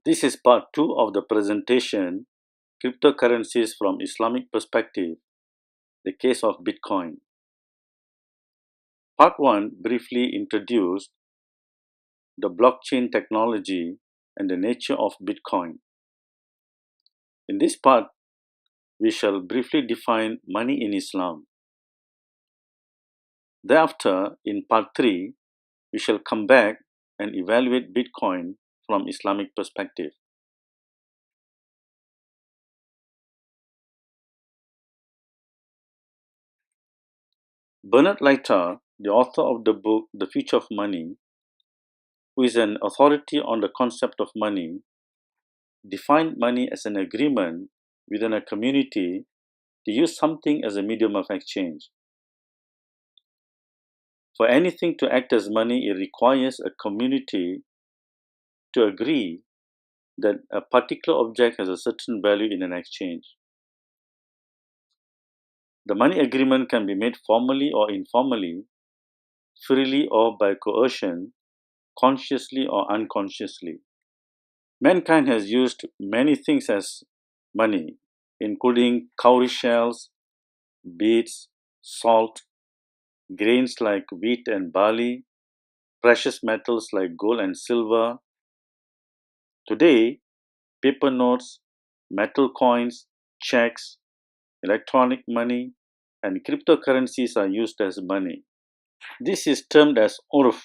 This is part 2 of the presentation, Cryptocurrencies from Islamic Perspective, the case of Bitcoin. Part 1 briefly introduced the blockchain technology and the nature of Bitcoin. In this part, we shall briefly define money in Islam. Thereafter, in part 3, we shall come back and evaluate Bitcoin from Islamic perspective. Bernard Lighter, the author of the book The Future of Money, who is an authority on the concept of money, defined money as an agreement within a community to use something as a medium of exchange. For anything to act as money, it requires a community to agree that a particular object has a certain value in an exchange. The money agreement can be made formally or informally, freely or by coercion, consciously or unconsciously. Mankind has used many things as money, including cowrie shells, beads, salt, grains like wheat and barley, precious metals like gold and silver. Today, paper notes, metal coins, checks, electronic money, and cryptocurrencies are used as money. This is termed as urf,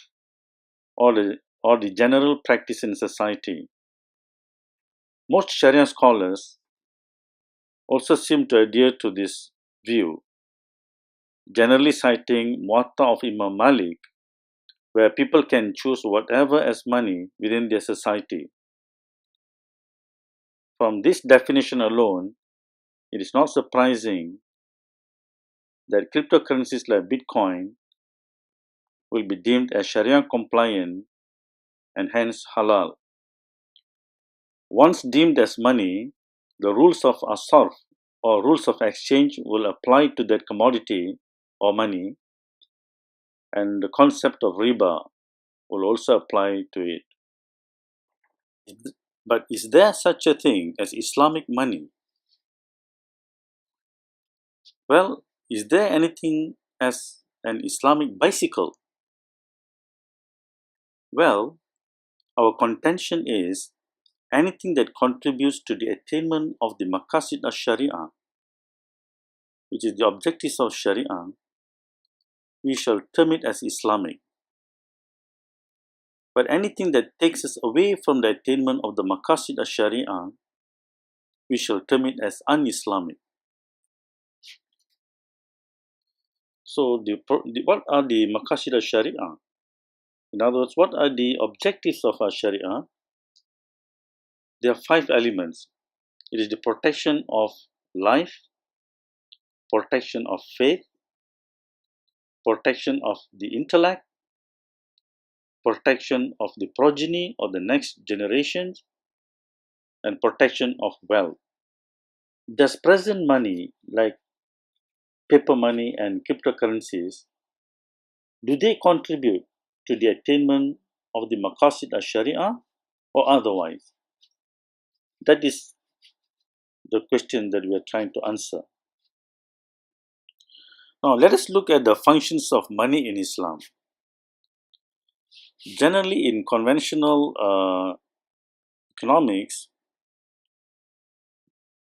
or the general practice in society. Most Sharia scholars also seem to adhere to this view, generally citing Muwatta of Imam Malik, where people can choose whatever as money within their society. From this definition alone, it is not surprising that cryptocurrencies like Bitcoin will be deemed as Sharia compliant and hence halal. Once deemed as money, the rules of asarf or rules of exchange will apply to that commodity or money, and the concept of riba will also apply to it. But is there such a thing as Islamic money? Well, is there anything as an Islamic bicycle? Well, our contention is anything that contributes to the attainment of the maqasid al-Sharia, which is the objectives of Sharia, we shall term it as Islamic. But anything that takes us away from the attainment of the maqasid al-Sharia, we shall term it as un-Islamic. So, what are the maqasid al-Sharia? In other words, what are the objectives of our Sharia? There are 5 elements. It is the protection of life, protection of faith, protection of the intellect, protection of the progeny or the next generations, and protection of wealth. Does present money, like paper money and cryptocurrencies, do they contribute to the attainment of the maqasid al-Sharia or otherwise? That is the question that we are trying to answer. Now, let us look at the functions of money in Islam. Generally, in conventional economics,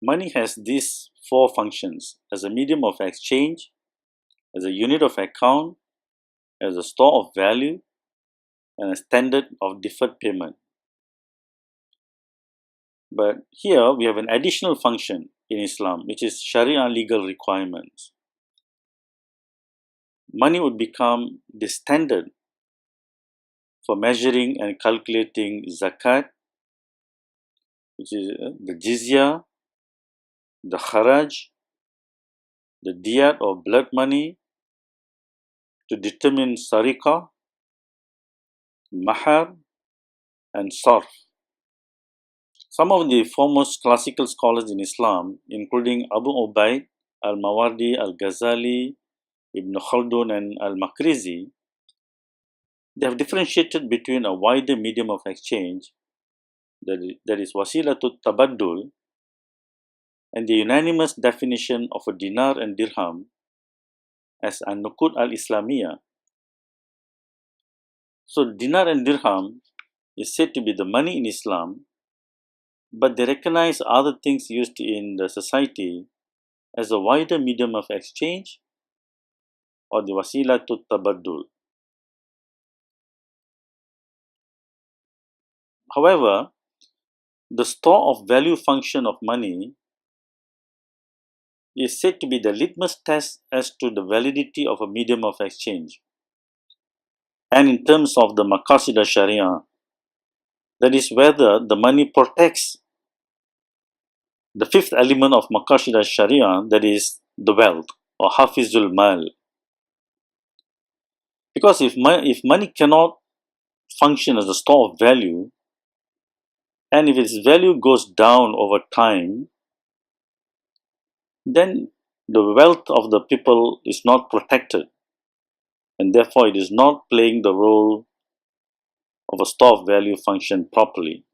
money has these 4 functions: as a medium of exchange, as a unit of account, as a store of value, and a standard of deferred payment. But here we have an additional function in Islam, which is Sharia legal requirements. Money would become the standard for measuring and calculating zakat, which is the jizya, the kharaj, the diyat or blood money, to determine sarika, mahar, and sarf. Some of the foremost classical scholars in Islam, including Abu Ubaid, Al-Mawardi, Al-Ghazali, Ibn Khaldun, and Al-Makrizi, they have differentiated between a wider medium of exchange that is wasilatut tabaddul, and the unanimous definition of a dinar and dirham as an-nuqud al-islamiyah. So dinar and dirham is said to be the money in Islam, but they recognize other things used in the society as a wider medium of exchange or the wasilatut tabaddul. However, the store of value function of money is said to be the litmus test as to the validity of a medium of exchange. And in terms of the maqasid al-sharia, that is whether the money protects the fifth element of maqasid al-sharia, that is the wealth or hafizul mal. Because if money cannot function as a store of value, and if its value goes down over time, then the wealth of the people is not protected, and therefore it is not playing the role of a store of value function properly.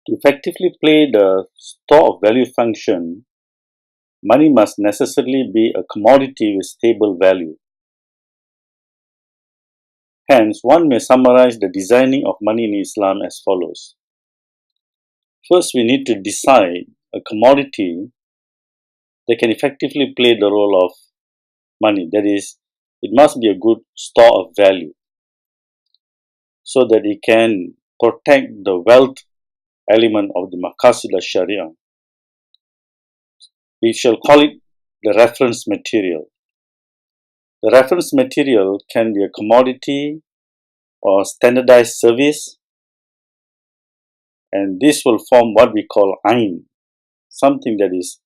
To effectively play the store of value function, money must necessarily be a commodity with stable value. Hence, one may summarize the designing of money in Islam as follows. First, we need to decide a commodity that can effectively play the role of money. That is, it must be a good store of value so that it can protect the wealth element of the maqasid al-sharia. We shall call it the reference material. The reference material can be a commodity or standardized service, and this will form what we call ayn, something that is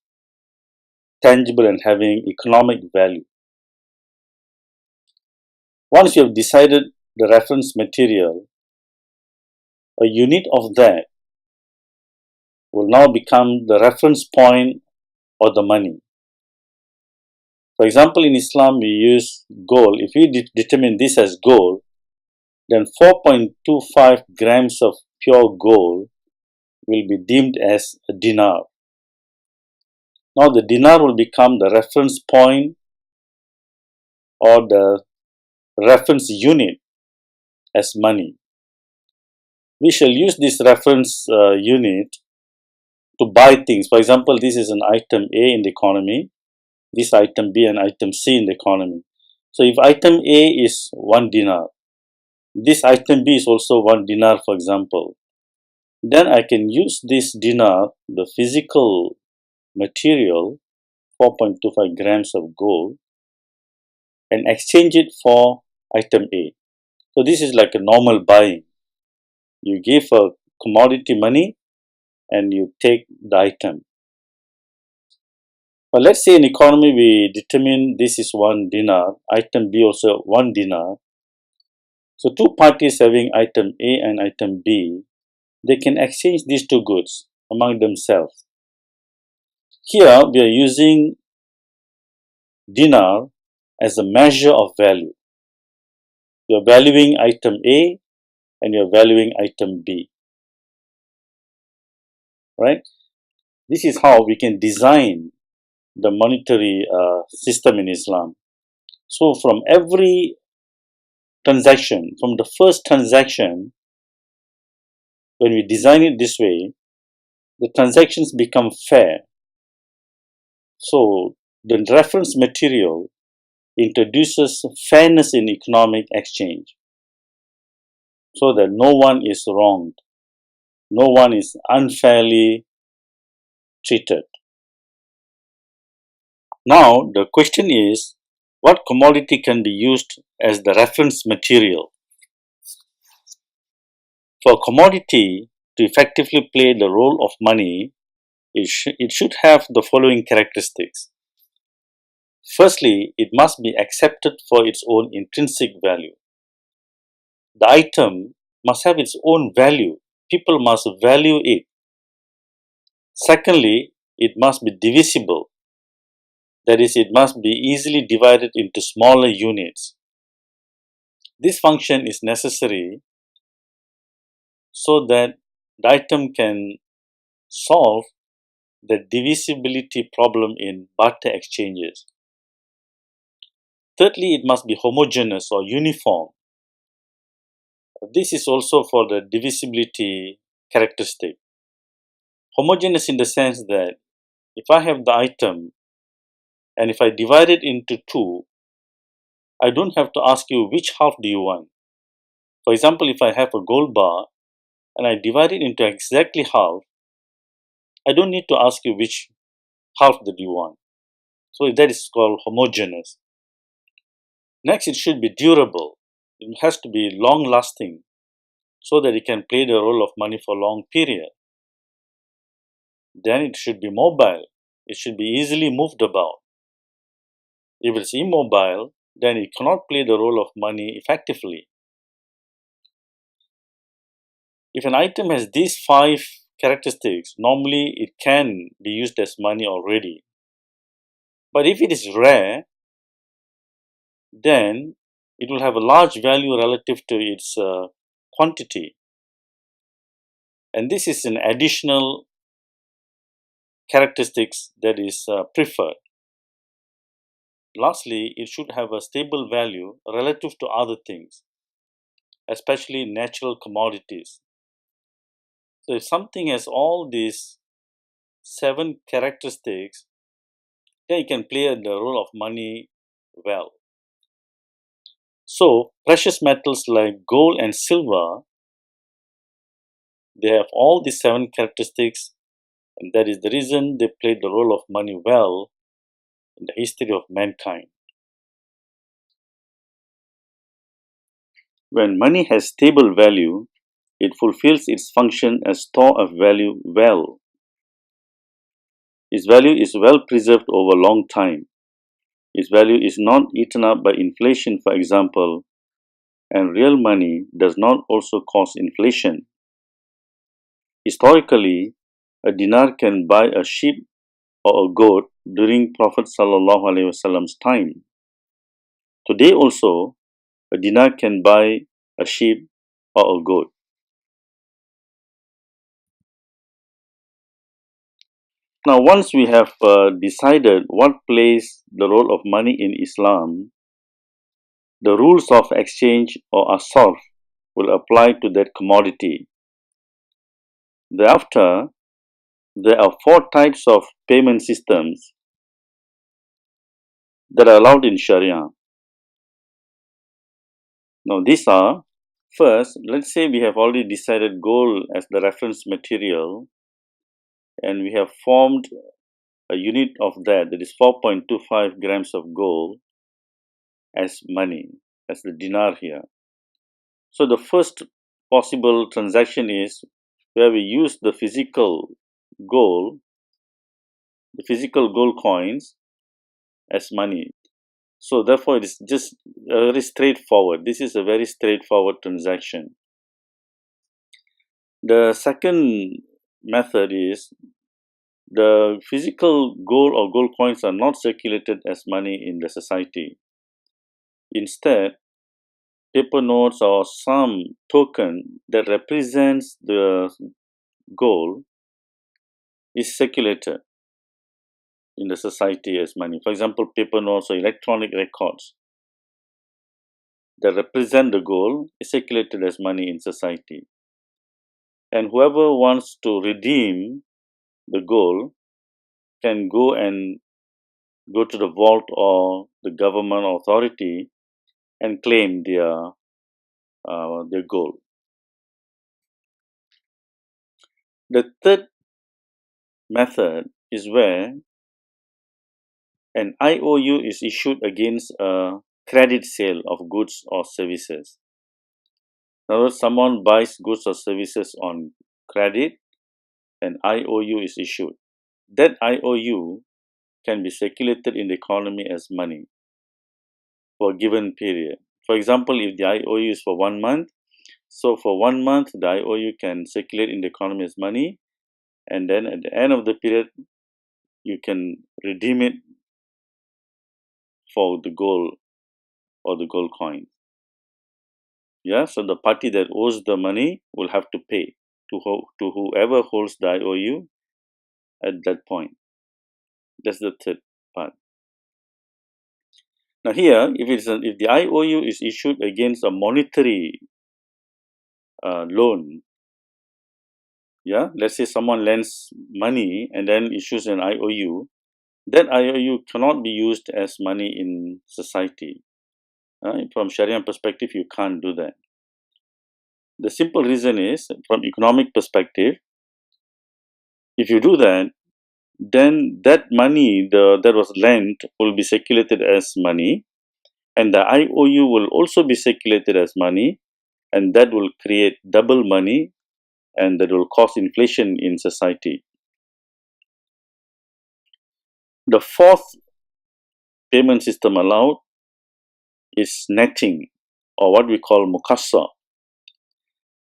tangible and having economic value. Once you have decided the reference material, a unit of that will now become the reference point or the money. For example, in Islam, we use gold. If we determine this as gold, then 4.25 grams of pure gold will be deemed as a dinar. Now, the dinar will become the reference point or the reference unit as money. We shall use this reference unit to buy things. For example, this is an item A in the economy, this item B and item C in the economy. So if item A is 1 dinar, this item B is also 1 dinar, for example, then I can use this dinar, the physical material, 4.25 grams of gold, and exchange it for item A. So this is like a normal buying. You give a commodity money and you take the item. But let's say in economy we determine this is 1 dinar, item B also 1 dinar. So two parties having item A and item B, they can exchange these two goods among themselves. Here we are using dinar as a measure of value. You are valuing item A and you are valuing item B. Right? This is how we can design the monetary system in Islam. So from every transaction, from the first transaction, when we design it this way, the transactions become fair. So the reference material introduces fairness in economic exchange so that no one is wronged, no one is unfairly treated. Now the question is, what commodity can be used as the reference material? For a commodity to effectively play the role of money, it should have the following characteristics. Firstly, it must be accepted for its own intrinsic value. The item must have its own value. People must value it. Secondly, it must be divisible. That is, it must be easily divided into smaller units. This function is necessary so that the item can solve the divisibility problem in barter exchanges. Thirdly, it must be homogeneous or uniform. This is also for the divisibility characteristic. Homogeneous in the sense that if I have the item and if I divide it into two, I don't have to ask you which half do you want. For example, if I have a gold bar and I divide it into exactly half, I don't need to ask you which half that you want. So that is called homogeneous. Next, it should be durable. It has to be long lasting so that it can play the role of money for a long period. Then it should be mobile. It should be easily moved about. If it's immobile, then it cannot play the role of money effectively. If an item has these 5 characteristics, normally it can be used as money already. But if it is rare, then it will have a large value relative to its quantity. And this is an additional characteristics that is preferred. Lastly, it should have a stable value relative to other things, especially natural commodities. So if something has all these 7 characteristics, then it can play the role of money well. So precious metals like gold and silver, they have all these 7 characteristics, and that is the reason they played the role of money well in the history of mankind. When money has stable value, it fulfills its function as store of value well. Its value is well preserved over a long time. Its value is not eaten up by inflation, for example, and real money does not also cause inflation. Historically, a dinar can buy a sheep or a goat during Prophet ﷺ's time. Today also, a dinar can buy a sheep or a goat. Now, once we have decided what plays the role of money in Islam, the rules of exchange or asarf will apply to that commodity. Thereafter, there are 4 types of payment systems that are allowed in Sharia. Now, these are first, let's say we have already decided gold as the reference material and we have formed a unit of that is 4.25 grams of gold as money, as the dinar here. So the first possible transaction is where we use the gold, the physical gold coins as money. So therefore it is just very straightforward. This is a very straightforward transaction. The second method is the physical gold or gold coins are not circulated as money in the society. Instead, paper notes or some token that represents the gold is circulated in the society as money. For example, paper notes or electronic records that represent the gold is circulated as money in society. And whoever wants to redeem the gold can go to the vault or the government authority and claim their gold. The third method is where an IOU is issued against a credit sale of goods or services. In other words, someone buys goods or services on credit, an IOU is issued. That IOU can be circulated in the economy as money for a given period. For example, if the IOU is for 1 month, so for 1 month, the IOU can circulate in the economy as money, and then at the end of the period, you can redeem it for the gold or the gold coin. Yeah, so the party that owes the money will have to pay to whoever holds the IOU at that point. That's the third part. Now here, if the IOU is issued against a monetary loan, yeah, let's say someone lends money and then issues an IOU, that IOU cannot be used as money in society. From Sharia perspective, you can't do that. The simple reason is, from economic perspective, if you do that, then that money that was lent will be circulated as money, and the IOU will also be circulated as money, and that will create double money, and that will cause inflation in society. The fourth payment system allowed is netting, or what we call mukassa.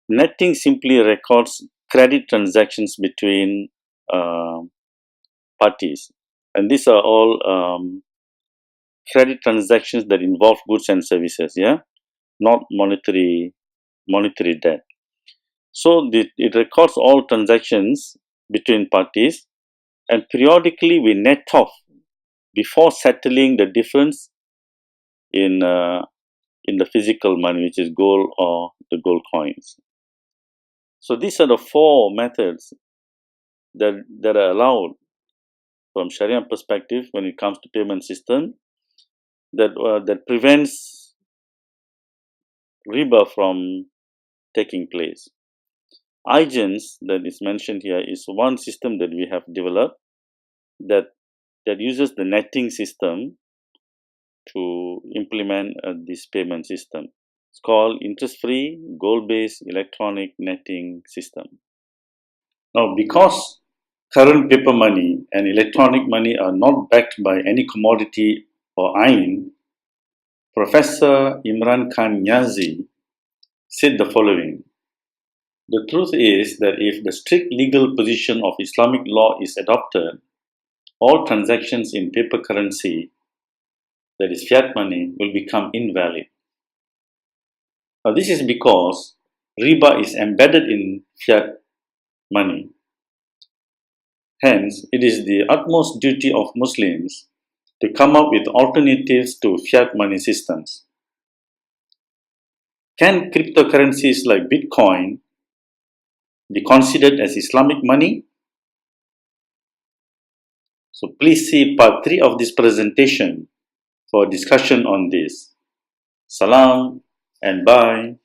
Netting simply records credit transactions between uh, parties, and these are all credit transactions that involve goods and services, yeah, not monetary debt. So it records all transactions between parties, and periodically we net off before settling the difference in in the physical money, which is gold or the gold coins. So these are the four methods that are allowed from Sharia perspective when it comes to payment system that prevents riba from taking place. iGens that is mentioned here is one system that we have developed that uses the netting system to implement this payment system. It's called interest-free, goal-based electronic netting system. Now, because current paper money and electronic money are not backed by any commodity or ain, Professor Imran Khan Niazi said the following: the truth is that if the strict legal position of Islamic law is adopted, all transactions in paper currency, that is fiat money, will become invalid. Now, this is because riba is embedded in fiat money. Hence, it is the utmost duty of Muslims to come up with alternatives to fiat money systems. Can cryptocurrencies like Bitcoin be considered as Islamic money? So please see part 3 of this presentation for discussion on this. Salam and bye.